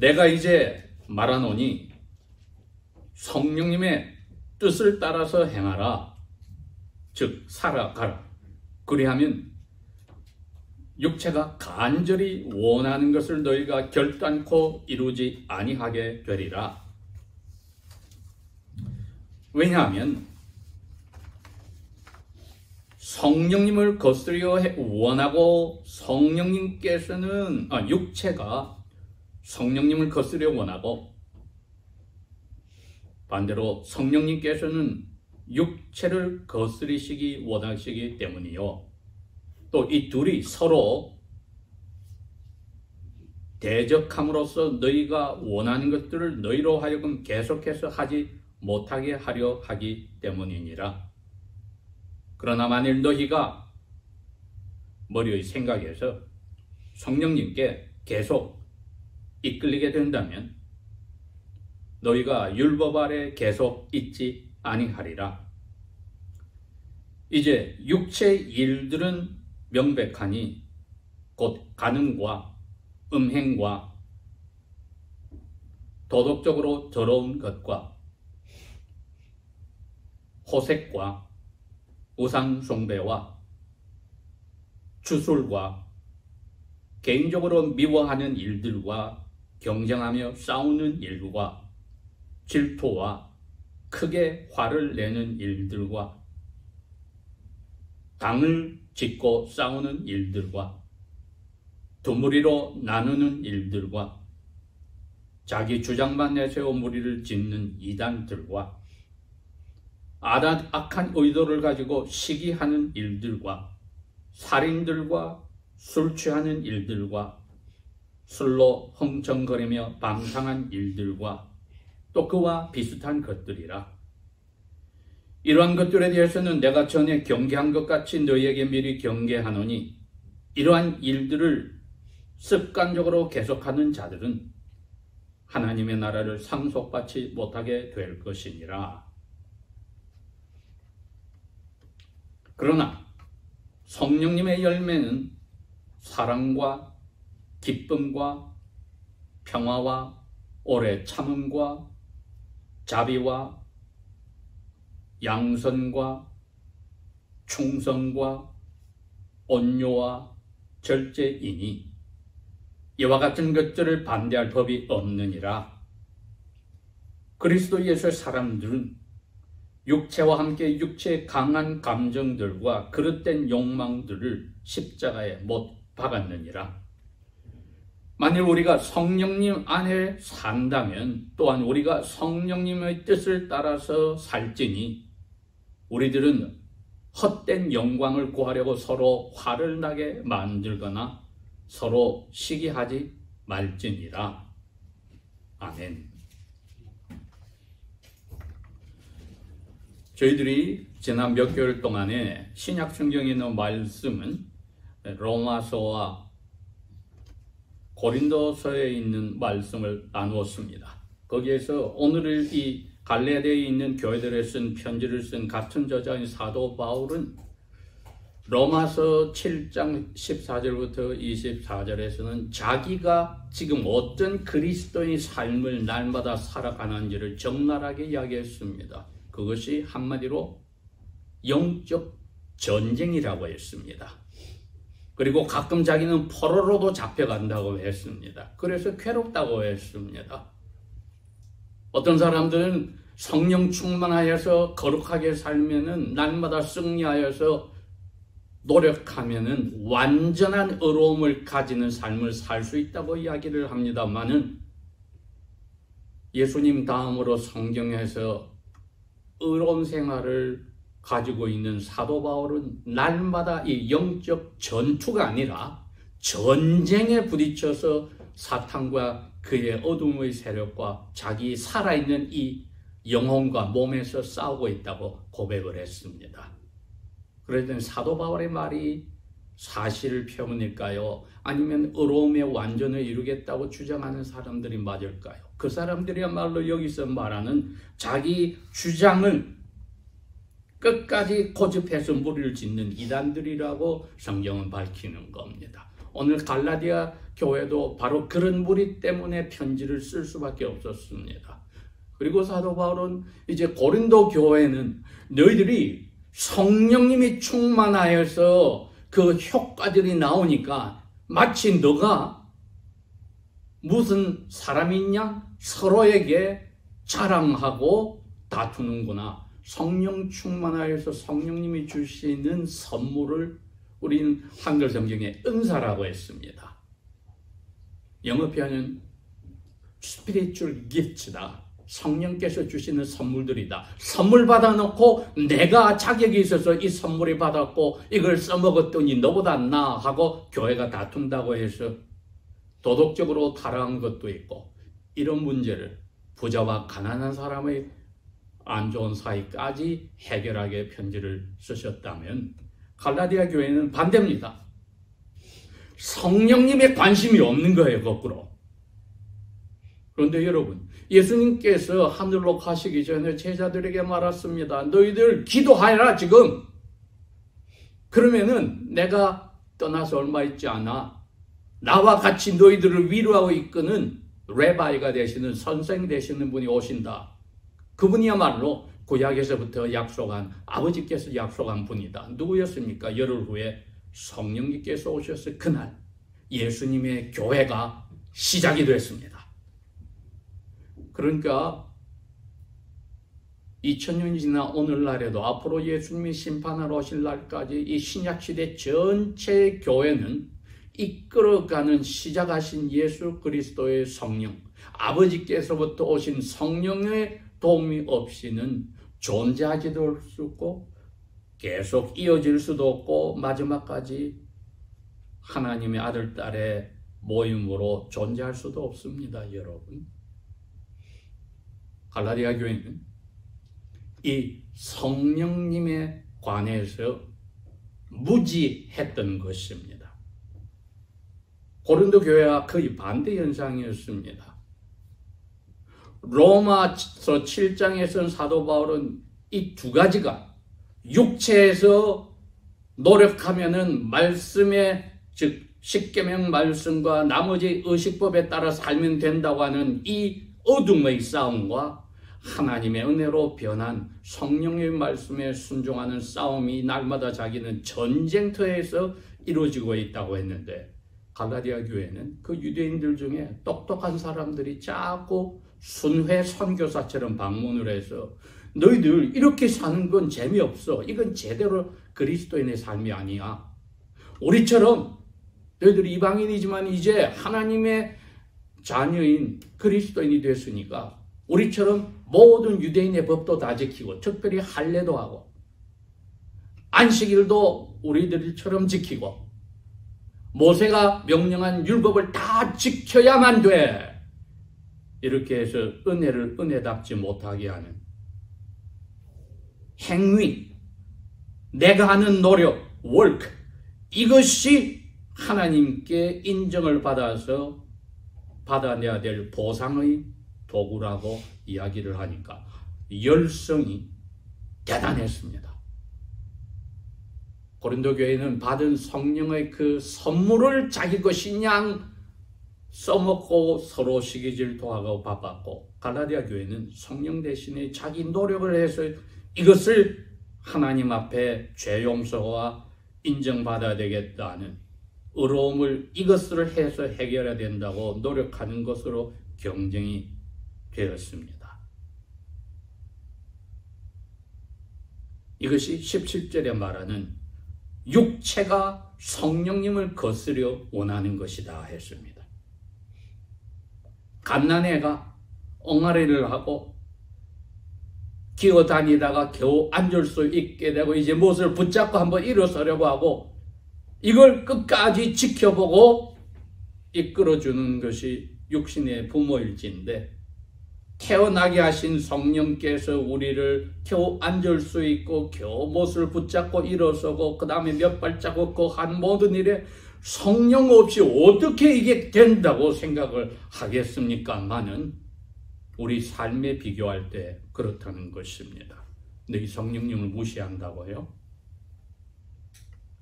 내가 이제 말하노니 성령님의 뜻을 따라서 행하라. 즉 살아가라. 그리하면 육체가 간절히 원하는 것을 너희가 결단코 이루지 아니하게 되리라. 왜냐하면 성령님을 거스려 원하고 성령님께서는 육체가 성령님을 거스려 원하고 반대로 성령님께서는 육체를 거스리시기 원하시기 때문이요. 또 이 둘이 서로 대적함으로써 너희가 원하는 것들을 너희로 하여금 계속해서 하지 못하게 하려 하기 때문이니라. 그러나 만일 너희가 머리의 생각에서 성령님께 계속 이끌리게 된다면 너희가 율법 아래 계속 있지 아니하리라. 이제 육체의 일들은 명백하니 곧 간음과 음행과 도덕적으로 더러운 것과 호색과 우상숭배와 주술과 개인적으로 미워하는 일들과 경쟁하며 싸우는 일과 질투와 크게 화를 내는 일들과 당을 짓고 싸우는 일들과 두 무리로 나누는 일들과 자기 주장만 내세워 무리를 짓는 이단들과 악한 의도를 가지고 시기하는 일들과 살인들과 술 취하는 일들과 술로 흥청거리며 방탕한 일들과 또 그와 비슷한 것들이라. 이러한 것들에 대해서는 내가 전에 경계한 것 같이 너희에게 미리 경계하노니 이러한 일들을 습관적으로 계속하는 자들은 하나님의 나라를 상속받지 못하게 될 것이니라. 그러나 성령님의 열매는 사랑과 기쁨과 평화와 오래 참음과 자비와 양선과 충성과 온유와 절제이니 이와 같은 것들을 반대할 법이 없느니라. 그리스도 예수의 사람들은 육체와 함께 육체의 강한 감정들과 그릇된 욕망들을 십자가에 못 박았느니라. 만일 우리가 성령님 안에 산다면 또한 우리가 성령님의 뜻을 따라서 살지니 우리들은 헛된 영광을 구하려고 서로 화를 나게 만들거나 서로 시기하지 말지니라. 아멘. 저희들이 지난 몇 개월 동안에 신약 성경에 있는 말씀은 로마서와 고린도서에 있는 말씀을 나누었습니다. 거기에서 오늘 이 갈라디아에 있는 교회들에 쓴 편지를 쓴 같은 저자인 사도 바울은 로마서 7장 14절부터 24절에서는 자기가 지금 어떤 그리스도인의 삶을 날마다 살아가는지를 적나라하게 이야기했습니다. 그것이 한마디로 영적 전쟁이라고 했습니다. 그리고 가끔 자기는 포로로도 잡혀간다고 했습니다. 그래서 괴롭다고 했습니다. 어떤 사람들은 성령 충만하여서 거룩하게 살면은 날마다 승리하여서 노력하면은 완전한 의로움을 가지는 삶을 살 수 있다고 이야기를 합니다만은 예수님 다음으로 성경에서 의로운 생활을 가지고 있는 사도 바울은 날마다 이 영적 전투가 아니라 전쟁에 부딪혀서 사탄과 그의 어둠의 세력과 자기 살아있는 이 영혼과 몸에서 싸우고 있다고 고백을 했습니다. 그랬더니 사도 바울의 말이 사실을 표현일까요? 아니면 의로움의 완전을 이루겠다고 주장하는 사람들이 맞을까요? 그 사람들이야말로 여기서 말하는 자기 주장을 끝까지 고집해서 무리를 짓는 이단들이라고 성경은 밝히는 겁니다. 오늘 갈라디아 교회도 바로 그런 무리 때문에 편지를 쓸 수밖에 없었습니다. 그리고 사도 바울은 이제 고린도 교회는 너희들이 성령님이 충만하여서 그 효과들이 나오니까 마치 너가 무슨 사람이냐 서로에게 자랑하고 다투는구나. 성령 충만하여서 성령님이 주시는 선물을 우리는 한글 성경에 은사라고 했습니다. 영어 표현은 spiritual gifts다. 성령께서 주시는 선물들이다. 선물 받아놓고 내가 자격이 있어서 이 선물이 받았고 이걸 써먹었더니 너보다 나 하고 교회가 다툰다고 해서 도덕적으로 타락한 것도 있고, 이런 문제를 부자와 가난한 사람의 안 좋은 사이까지 해결하게 편지를 쓰셨다면 갈라디아 교회는 반대입니다. 성령님의 관심이 없는 거예요, 거꾸로. 그런데 여러분, 예수님께서 하늘로 가시기 전에 제자들에게 말했습니다. 너희들 기도하라 지금. 그러면은 내가 떠나서 얼마 있지 않아 나와 같이 너희들을 위로하고 이끄는 레바이가 되시는 선생 되시는 분이 오신다. 그분이야말로 구약에서부터 약속한, 아버지께서 약속한 분이다. 누구였습니까? 열흘 후에 성령님께서 오셔서 그날 예수님의 교회가 시작이 됐습니다. 그러니까 2000년이 지나 오늘날에도 앞으로 예수님이 심판하러 오실 날까지 이 신약시대 전체 교회는 이끌어가는 시작하신 예수 그리스도의 성령, 아버지께서부터 오신 성령의 도움이 없이는 존재하지도 할 수 없고 계속 이어질 수도 없고 마지막까지 하나님의 아들, 딸의 모임으로 존재할 수도 없습니다, 여러분. 갈라디아 교회는 이 성령님에 관해서 무지했던 것입니다. 고린도 교회와 거의 반대 현상이었습니다. 로마서 7장에서는 사도 바울은 이 두 가지가 육체에서 노력하면은 말씀의 즉 십계명 말씀과 나머지 의식법에 따라 살면 된다고 하는 이 어둠의 싸움과 하나님의 은혜로 변한 성령의 말씀에 순종하는 싸움이 날마다 자기는 전쟁터에서 이루어지고 있다고 했는데, 갈라디아 교회는 그 유대인들 중에 똑똑한 사람들이 자꾸 순회 선교사처럼 방문을 해서 너희들 이렇게 사는 건 재미없어. 이건 제대로 그리스도인의 삶이 아니야. 우리처럼 너희들이 이방인이지만 이제 하나님의 자녀인 그리스도인이 됐으니까 우리처럼 모든 유대인의 법도 다 지키고 특별히 할례도 하고 안식일도 우리들처럼 지키고 모세가 명령한 율법을 다 지켜야만 돼. 이렇게 해서 은혜를 은혜답지 못하게 하는 행위, 내가 하는 노력, work, 이것이 하나님께 인정을 받아서 받아내야 될 보상의 도구라고 이야기를 하니까 열성이 대단했습니다. 고린도 교회는 받은 성령의 그 선물을 자기 것이냥 써먹고 서로 시기질투하고 바빴고, 갈라디아 교회는 성령 대신에 자기 노력을 해서 이것을 하나님 앞에 죄 용서와 인정받아야 되겠다는 의로움을 이것을 해서 해결해야 된다고 노력하는 것으로 경쟁이 되었습니다. 이것이 17절에 말하는 육체가 성령님을 거스려 원하는 것이다 했습니다. 갓난애가 엉아리를 하고 기어다니다가 겨우 앉을 수 있게 되고 이제 무엇을 붙잡고 한번 일어서려고 하고 이걸 끝까지 지켜보고 이끌어주는 것이 육신의 부모일진데, 태어나게 하신 성령께서 우리를 겨우 앉을 수 있고 겨우 못을 붙잡고 일어서고 그 다음에 몇 발자국 그 한 모든 일에 성령 없이 어떻게 이게 된다고 생각을 하겠습니까마는 우리 삶에 비교할 때 그렇다는 것입니다. 너희 성령님을 무시한다고요?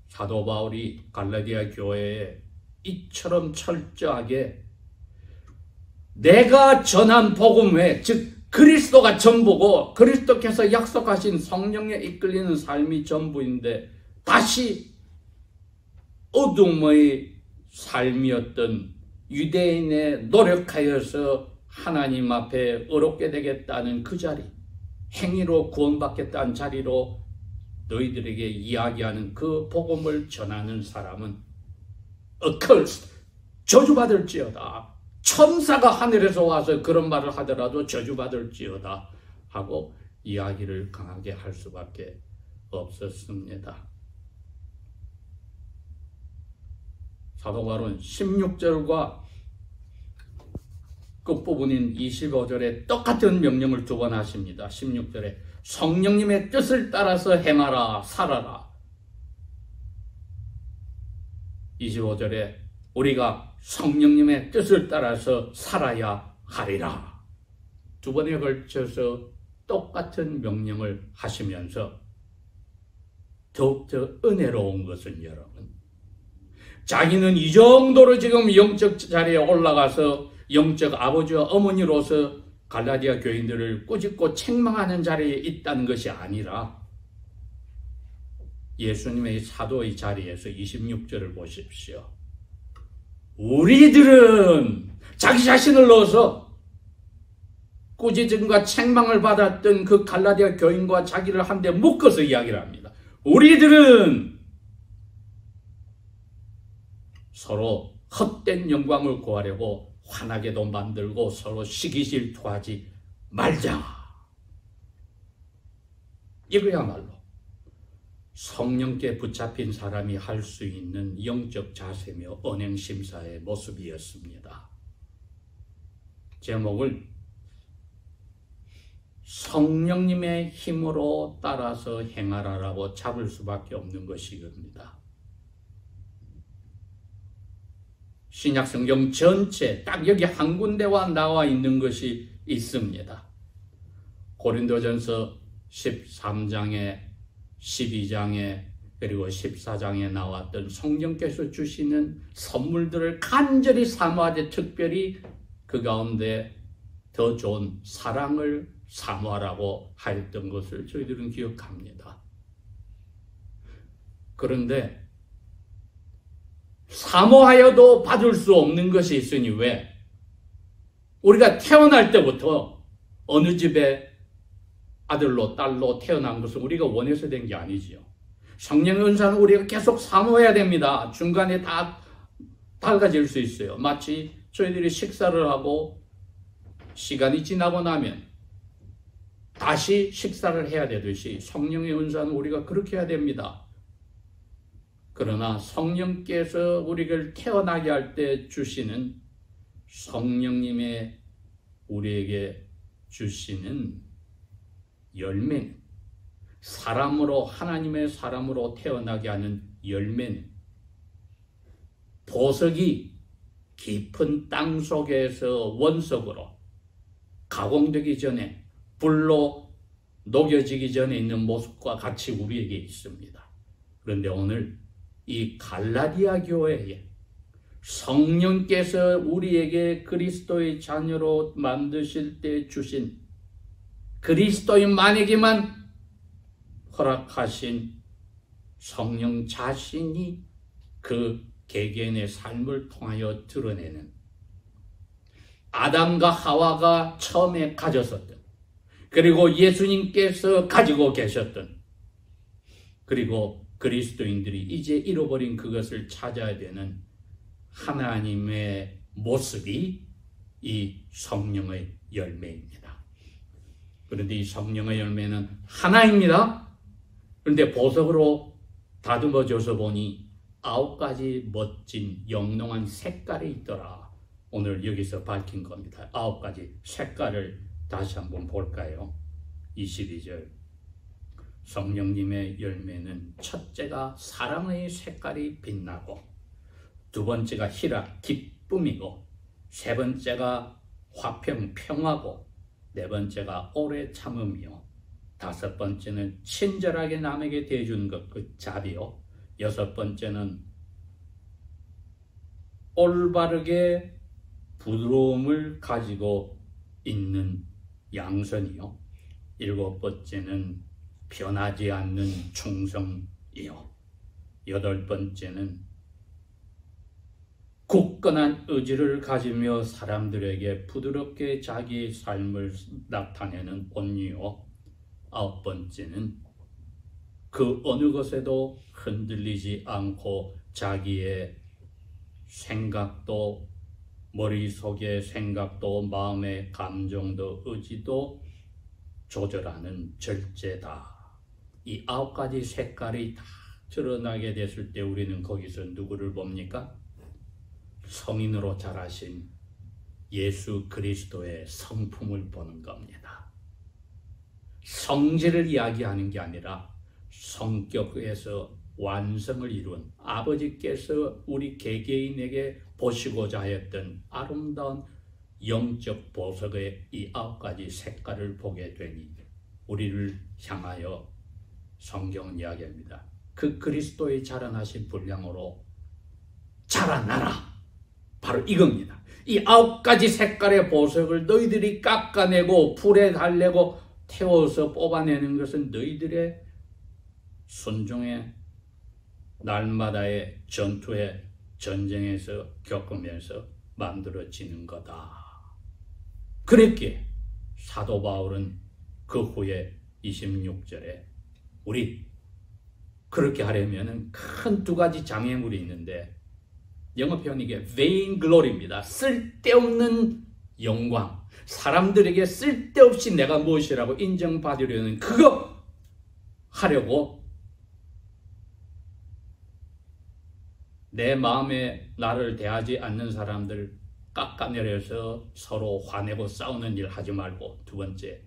사도 바울이 갈라디아 교회에 이처럼 철저하게 내가 전한 복음 외, 즉 그리스도가 전부고 그리스도께서 약속하신 성령에 이끌리는 삶이 전부인데 다시 어둠의 삶이었던 유대인의 노력하여서 하나님 앞에 의롭게 되겠다는 그 자리, 행위로 구원받겠다는 자리로 너희들에게 이야기하는 그 복음을 전하는 사람은 accursed, 저주받을지어다. 천사가 하늘에서 와서 그런 말을 하더라도 저주받을지어다 하고 이야기를 강하게 할 수밖에 없었습니다. 사도 바울은 16절과 끝부분인 25절에 똑같은 명령을 두 번 하십니다. 16절에 성령님의 뜻을 따라서 행하라, 살아라. 25절에 우리가 성령님의 뜻을 따라서 살아야 하리라. 두 번에 걸쳐서 똑같은 명령을 하시면서 더욱더 은혜로운 것은 여러분, 자기는 이 정도로 지금 영적 자리에 올라가서 영적 아버지와 어머니로서 갈라디아 교인들을 꾸짖고 책망하는 자리에 있다는 것이 아니라 예수님의 사도의 자리에서 26절을 보십시오. 우리들은 자기 자신을 넣어서 꾸짖음과 책망을 받았던 그 갈라디아 교인과 자기를 한데 묶어서 이야기를 합니다. 우리들은 서로 헛된 영광을 구하려고 화나게도 만들고 서로 시기 질투하지 말자. 이거야말로 성령께 붙잡힌 사람이 할 수 있는 영적 자세며 언행심사의 모습이었습니다. 제목을 성령님의 힘으로 따라서 행하라라고 잡을 수밖에 없는 것이겁니다. 신약성경 전체 딱 여기 한 군데와 나와 있는 것이 있습니다. 고린도전서 13장에 12장에 그리고 14장에 나왔던 성령께서 주시는 선물들을 간절히 사모하되 특별히 그 가운데 더 좋은 사랑을 사모하라고 하였던 것을 저희들은 기억합니다. 그런데 사모하여도 받을 수 없는 것이 있으니 왜? 우리가 태어날 때부터 어느 집에 아들로 딸로 태어난 것은 우리가 원해서 된 게 아니지요. 성령의 은사는 우리가 계속 사모해야 됩니다. 중간에 다 달라질 수 있어요. 마치 저희들이 식사를 하고 시간이 지나고 나면 다시 식사를 해야 되듯이 성령의 은사는 우리가 그렇게 해야 됩니다. 그러나 성령께서 우리를 태어나게 할 때 주시는 성령님의 우리에게 주시는 열매는, 사람으로, 하나님의 사람으로 태어나게 하는 열매는 보석이 깊은 땅 속에서 원석으로 가공되기 전에, 불로 녹여지기 전에 있는 모습과 같이 우리에게 있습니다. 그런데 오늘 이 갈라디아 교회에 성령께서 우리에게 그리스도의 자녀로 만드실 때 주신 그리스도인만에게만 허락하신 성령 자신이 그 개개인의 삶을 통하여 드러내는, 아담과 하와가 처음에 가졌었던, 그리고 예수님께서 가지고 계셨던, 그리고 그리스도인들이 이제 잃어버린 그것을 찾아야 되는 하나님의 모습이 이 성령의 열매입니다. 그런데 이 성령의 열매는 하나입니다. 그런데 보석으로 다듬어져서 보니 9가지 멋진 영롱한 색깔이 있더라. 오늘 여기서 밝힌 겁니다. 9가지 색깔을 다시 한번 볼까요? 22절. 성령님의 열매는 첫째가 사랑의 색깔이 빛나고, 두 번째가 희락, 기쁨이고, 세 번째가 화평, 평화고, 네 번째가 오래 참음이요, 다섯 번째는 친절하게 남에게 대해주는 것, 그 자비요, 여섯 번째는 올바르게 부드러움을 가지고 있는 양선이요. 7번째는 변하지 않는 충성이요. 8번째는 굳건한 의지를 가지며 사람들에게 부드럽게 자기의 삶을 나타내는 온유요. 9번째는 그 어느 것에도 흔들리지 않고 자기의 생각도, 머릿속의 생각도, 마음의 감정도, 의지도 조절하는 절제다. 이 9가지 색깔이 다 드러나게 됐을 때 우리는 거기서 누구를 봅니까? 성인으로 자라신 예수 그리스도의 성품을 보는 겁니다. 성질을 이야기하는 게 아니라 성격에서 완성을 이룬 아버지께서 우리 개개인에게 보시고자 했던 아름다운 영적 보석의 이 9가지 색깔을 보게 되니 우리를 향하여 성경은 이야기합니다. 그 그리스도의 자라나신 분량으로 자라나라. 바로 이겁니다. 이 9가지 색깔의 보석을 너희들이 깎아내고 불에 달래고 태워서 뽑아내는 것은 너희들의 순종의 날마다의 전투의 전쟁에서 겪으면서 만들어지는 거다. 그랬기에 사도 바울은 그 후에 26절에 우리 그렇게 하려면 큰 2가지 장애물이 있는데 영어 표현 이게 vain glory입니다. 쓸데없는 영광. 사람들에게 쓸데없이 내가 무엇이라고 인정받으려는 그거 하려고 내 마음에 나를 대하지 않는 사람들 깎아내려서 서로 화내고 싸우는 일 하지 말고, 2번째,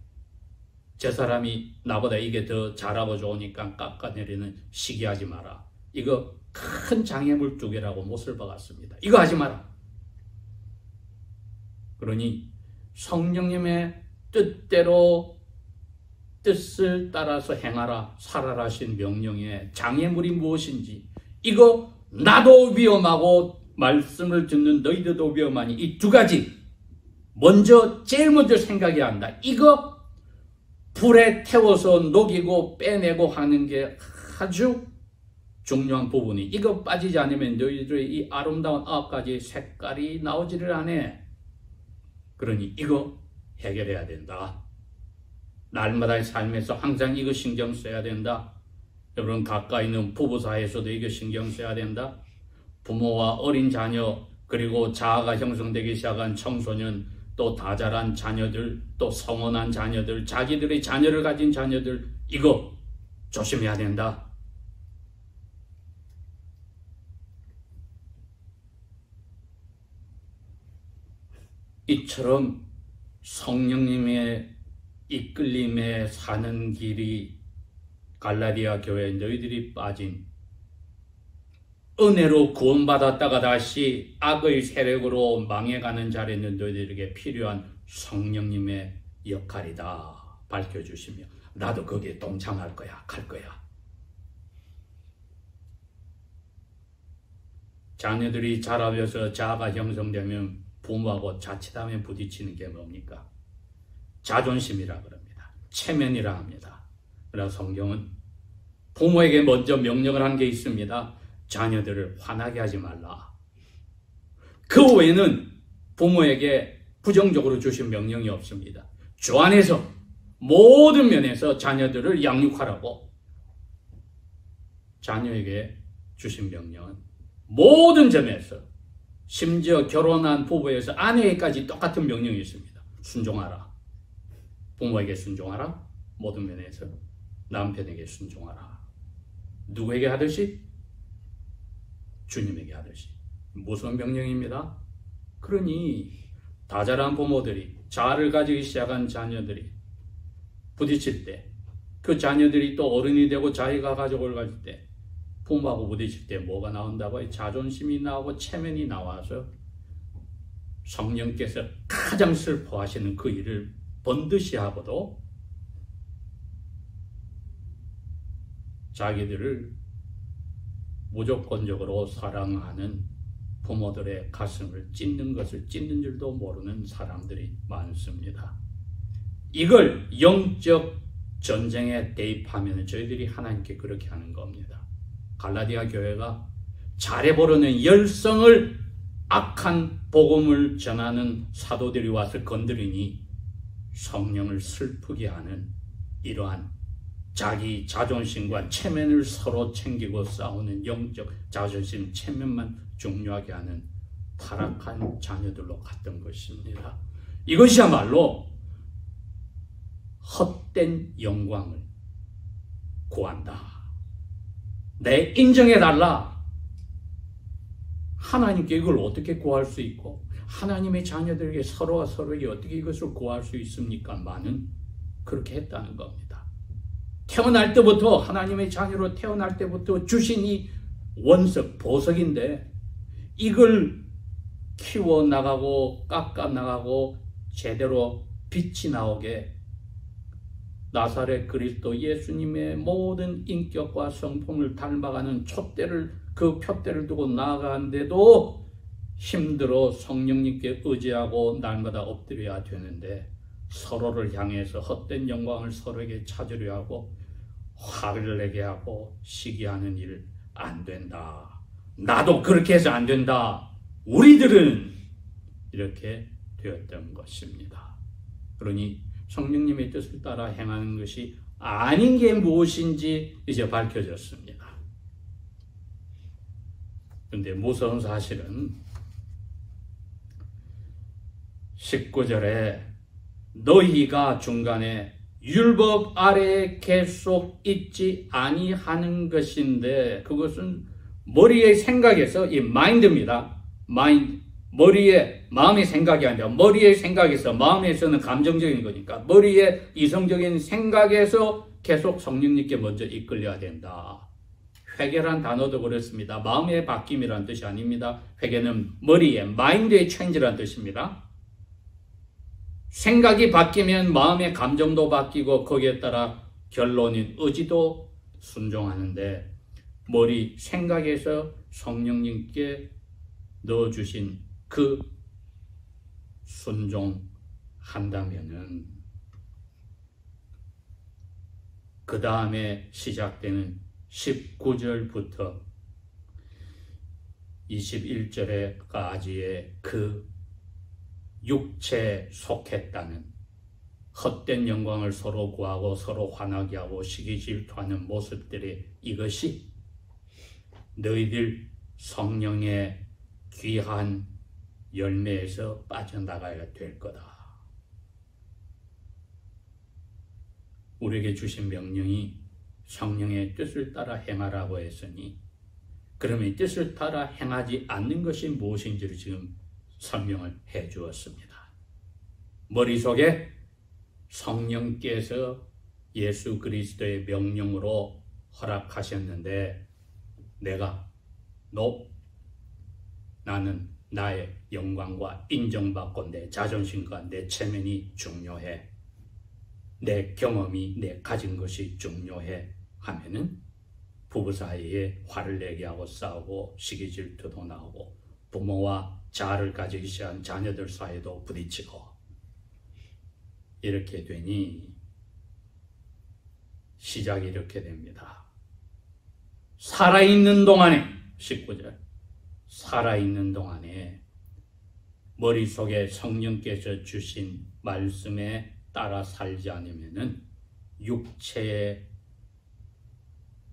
저 사람이 나보다 이게 더 잘하고 좋으니까 깎아내리는 시기하지 마라. 이거 큰 장애물 2개라고 못을 박았습니다. 이거 하지 마라. 그러니 성령님의 뜻대로 뜻을 따라서 행하라, 살아라 하신 명령의 장애물이 무엇인지, 이거 나도 위험하고 말씀을 듣는 너희들도 위험하니 이 2가지 제일 먼저 생각해야 한다. 이거 불에 태워서 녹이고 빼내고 하는 게 아주 중요한 부분이, 이거 빠지지 않으면 너희들의 이 아름다운 9가지 색깔이 나오지를 않아. 그러니 이거 해결해야 된다. 날마다의 삶에서 항상 이거 신경 써야 된다. 여러분 가까이 있는 부부 사이에서도 이거 신경 써야 된다. 부모와 어린 자녀, 그리고 자아가 형성되기 시작한 청소년, 또 다 자란 자녀들, 또 성원한 자녀들, 자기들의 자녀를 가진 자녀들, 이거 조심해야 된다. 이처럼 성령님의 이끌림에 사는 길이 갈라디아 교회 너희들이 빠진, 은혜로 구원받았다가 다시 악의 세력으로 망해가는 자리에 있는 너희들에게 필요한 성령님의 역할이다 밝혀주시며, 나도 거기에 동참할 거야, 갈 거야. 자녀들이 자라면서 자아가 형성되면 부모하고 자칫하면 부딪히는 게 뭡니까? 자존심이라 그럽니다. 체면이라 합니다. 그러나 성경은 부모에게 먼저 명령을 한 게 있습니다. 자녀들을 화나게 하지 말라. 그 외에는 부모에게 부정적으로 주신 명령이 없습니다. 주 안에서 모든 면에서 자녀들을 양육하라고 자녀에게 주신 명령은 모든 점에서, 심지어 결혼한 부부에서 아내에게까지 똑같은 명령이 있습니다. 순종하라. 부모에게 순종하라. 모든 면에서 남편에게 순종하라. 누구에게 하듯이? 주님에게 하듯이. 무슨 명령입니다. 그러니 다 자란 부모들이, 자아를 가지기 시작한 자녀들이 부딪힐 때, 그 자녀들이 또 어른이 되고 자기가 가족을 가질 때, 부모하고 부딪힐 때 뭐가 나온다고요? 자존심이 나오고 체면이 나와서 성령께서 가장 슬퍼하시는 그 일을 번듯이 하고도 자기들을 무조건적으로 사랑하는 부모들의 가슴을 찢는 것을 찢는 줄도 모르는 사람들이 많습니다. 이걸 영적 전쟁에 대입하면 저희들이 하나님께 그렇게 하는 겁니다. 갈라디아 교회가 잘해보려는 열성을 악한 복음을 전하는 사도들이 와서 건드리니 성령을 슬프게 하는 이러한 자기 자존심과 체면을 서로 챙기고 싸우는 영적 자존심 체면만 중요하게 하는 타락한 자녀들로 갔던 것입니다. 이것이야말로 헛된 영광을 구한다. 내 인정해달라. 하나님께 이걸 어떻게 구할 수 있고 하나님의 자녀들에게 서로가 서로에게 어떻게 이것을 구할 수 있습니까? 많은 그렇게 했다는 겁니다. 태어날 때부터 하나님의 자녀로 태어날 때부터 주신 이 원석, 보석인데 이걸 키워나가고 깎아나가고 제대로 빛이 나오게 나사렛 그리스도 예수님의 모든 인격과 성품을 닮아가는 그 표대를 두고 나아가는데도 힘들어 성령님께 의지하고 날마다 엎드려야 되는데 서로를 향해서 헛된 영광을 서로에게 찾으려 하고 화를 내게 하고 시기하는 일 안 된다. 나도 그렇게 해서 안 된다. 우리들은 이렇게 되었던 것입니다. 그러니 성령님의 뜻을 따라 행하는 것이 아닌 게 무엇인지 이제 밝혀졌습니다. 그런데 무서운 사실은 19절에 너희가 중간에 율법 아래에 계속 있지 아니하는 것인데 그것은 머리의 생각에서 이 마인드입니다. 머리에 마음의 생각이 아니라 머리의 생각에서 마음에서는 감정적인 거니까 머리의 이성적인 생각에서 계속 성령님께 먼저 이끌려야 된다. 회개란 단어도 그렇습니다. 마음의 바뀜이란 뜻이 아닙니다. 회개는 머리의 마인드의 체인지란 뜻입니다. 생각이 바뀌면 마음의 감정도 바뀌고 거기에 따라 결론인 의지도 순종하는데 머리 생각에서 성령님께 넣어주신 그 순종한다면은 그 다음에 시작되는 19절부터 21절에까지의 그 육체에 속했다는 헛된 영광을 서로 구하고 서로 화나게 하고 시기 질투하는 모습들이 이것이 너희들 성령의 귀한 열매에서 빠져나가야 될 거다. 우리에게 주신 명령이 성령의 뜻을 따라 행하라고 했으니 그러면 이 뜻을 따라 행하지 않는 것이 무엇인지를 지금 설명을 해 주었습니다. 머릿속에 성령께서 예수 그리스도의 명령으로 허락하셨는데 나는 나의 영광과 인정받고 내 자존심과 내 체면이 중요해. 내 경험이 내 가진 것이 중요해 하면은 부부 사이에 화를 내게 하고 싸우고 시기 질투도 나오고 부모와 자아를 가지기 시작한 자녀들 사이도 부딪히고 이렇게 되니 시작이 이렇게 됩니다. 살아있는 동안에 19절 살아있는 동안에 머릿속에 성령께서 주신 말씀에 따라 살지 않으면은 육체에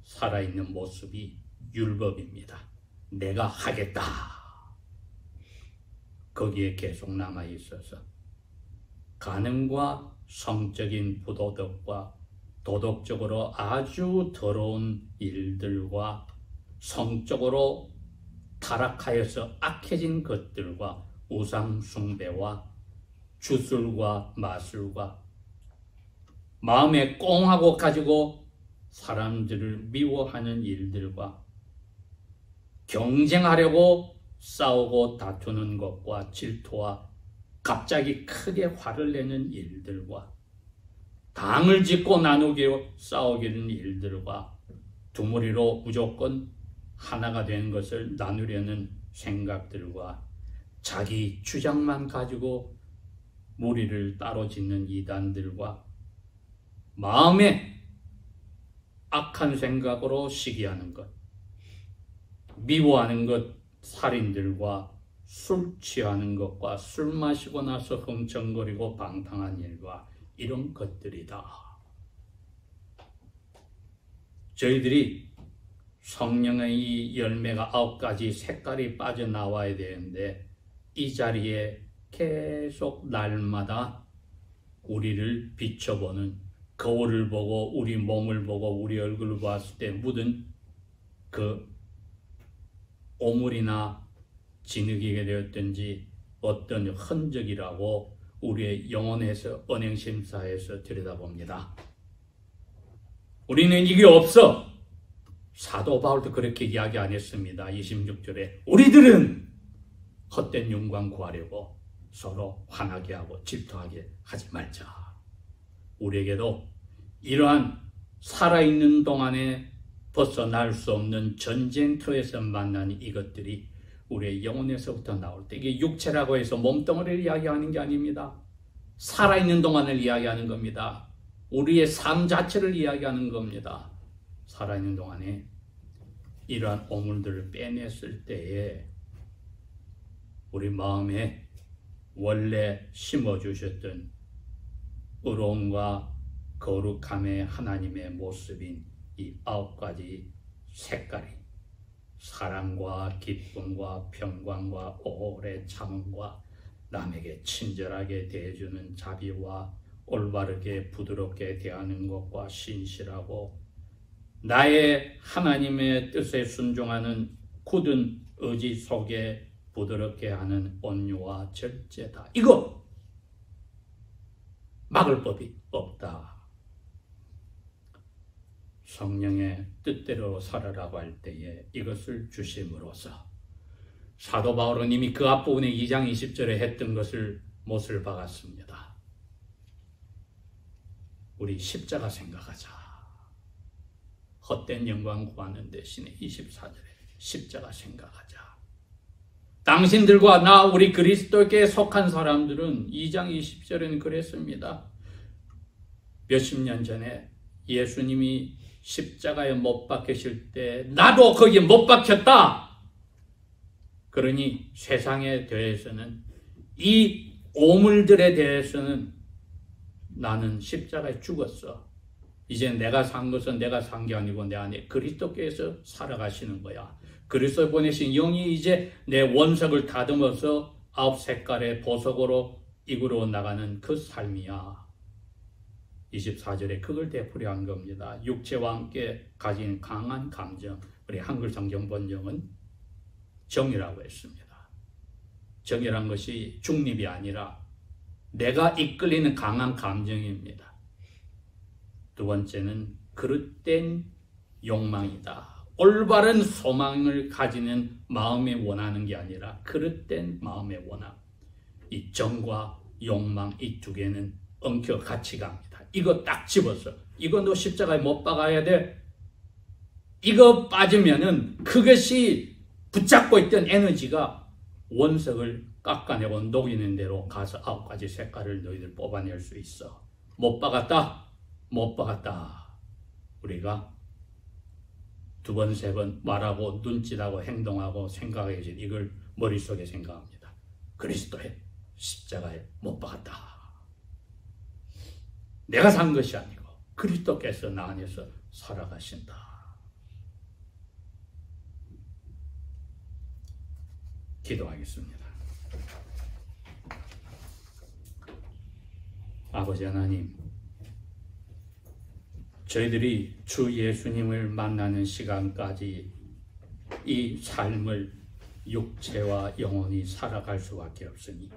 살아있는 모습이 율법입니다. 내가 하겠다. 거기에 계속 남아있어서 간음과 성적인 부도덕과 도덕적으로 아주 더러운 일들과 성적으로 타락하여서 악해진 것들과 우상숭배와 주술과 마술과 마음에 꽁하고 가지고 사람들을 미워하는 일들과 경쟁하려고 싸우고 다투는 것과 질투와 갑자기 크게 화를 내는 일들과 당을 짓고 나누기로 싸우기는 일들과 두무리로 무조건 하나가 된 것을 나누려는 생각들과 자기 주장만 가지고 무리를 따로 짓는 이단들과 마음에 악한 생각으로 시기하는 것, 미워하는 것, 살인들과 술 취하는 것과 술 마시고 나서 흥청거리고 방탕한 일과 이런 것들이다. 저희들이 성령의 이 열매가 9가지 색깔이 빠져나와야 되는데 이 자리에 계속 날마다 우리를 비춰보는 거울을 보고 우리 몸을 보고 우리 얼굴을 봤을 때 묻은 그 오물이나 진흙이게 되었든지 어떤 흔적이라고 우리의 영혼에서 언행심사에서 들여다봅니다. 우리는 이게 없어. 사도 바울도 그렇게 이야기 안 했습니다. 26절에 우리들은 헛된 영광 구하려고 서로 화나게 하고 질투하게 하지 말자. 우리에게도 이러한 살아있는 동안에 벗어날 수 없는 전쟁터에서 만난 이것들이 우리의 영혼에서부터 나올 때, 이게 육체라고 해서 몸뚱어리를 이야기하는 게 아닙니다. 살아있는 동안을 이야기하는 겁니다. 우리의 삶 자체를 이야기하는 겁니다. 살아있는 동안에 이러한 오물들을 빼냈을 때에 우리 마음에 원래 심어주셨던 의로움과 거룩함의 하나님의 모습인 이 9가지 색깔이 사랑과 기쁨과 평강과 오래 참음과 남에게 친절하게 대해주는 자비와 올바르게 부드럽게 대하는 것과 신실하고 나의 하나님의 뜻에 순종하는 굳은 의지 속에 부드럽게 하는 온유와 절제다. 이거 막을 법이 없다. 성령의 뜻대로 살아라고 할 때에 이것을 주심으로써 사도 바울은 이미 그 앞부분에 2장 20절에 했던 것을 못을 박았습니다. 우리 십자가 생각하자. 헛된 영광 구하는 대신에 24절에 십자가 생각하자. 당신들과 나 우리 그리스도께 속한 사람들은 2장 20절에는 그랬습니다. 몇십 년 전에 예수님이 십자가에 못 박히실 때 나도 거기에 못 박혔다. 그러니 세상에 대해서는 이 오물들에 대해서는 나는 십자가에 죽었어. 이제 내가 산 것은 내가 산 게 아니고 내 안에 그리스도께서 살아가시는 거야. 그리스도 보내신 영이 이제 내 원석을 다듬어서 9색깔의 보석으로 이끌어 나가는 그 삶이야. 24절에 그걸 되풀이한 겁니다. 육체와 함께 가진 강한 감정, 우리 한글 성경 번역은 정이라고 했습니다. 정이란 것이 중립이 아니라 내가 이끌리는 강한 감정입니다. 두 번째는 그릇된 욕망이다. 올바른 소망을 가지는 마음에 원하는 게 아니라 그릇된 마음의 원함. 이 정과 욕망 이 두 개는 엉켜 같이 갑니다. 이거 딱 집어서 이거 너 십자가에 못 박아야 돼. 이거 빠지면은 그것이 붙잡고 있던 에너지가 원석을 깎아내고 녹이는 대로 가서 9가지 색깔을 너희들 뽑아낼 수 있어. 못 박았다. 못 박았다. 우리가 두 번, 세 번 말하고 눈짓하고 행동하고 생각하기 전 이걸 머릿속에 생각합니다. 그리스도의 십자가에 못 박았다. 내가 산 것이 아니고 그리스도께서 나 안에서 살아가신다. 기도하겠습니다. 아버지 하나님, 저희들이 주 예수님을 만나는 시간까지 이 삶을 육체와 영혼이 살아갈 수밖에 없으니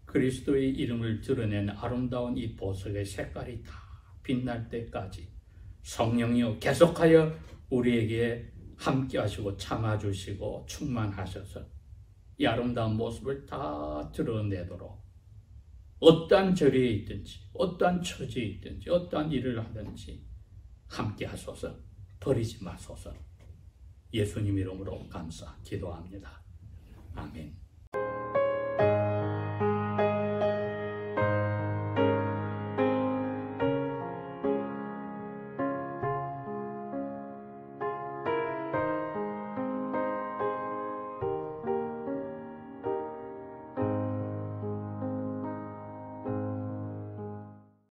그리스도의 이름을 드러낸 아름다운 이 보석의 색깔이 다 빛날 때까지 성령이여 계속하여 우리에게 함께 하시고 참아주시고 충만하셔서 이 아름다운 모습을 다 드러내도록 어떠한 절에 있든지 어떠한 처지에 있든지 어떠한 일을 하든지 함께 하소서. 버리지 마소서. 예수님 이름으로 감사 기도합니다. 아멘.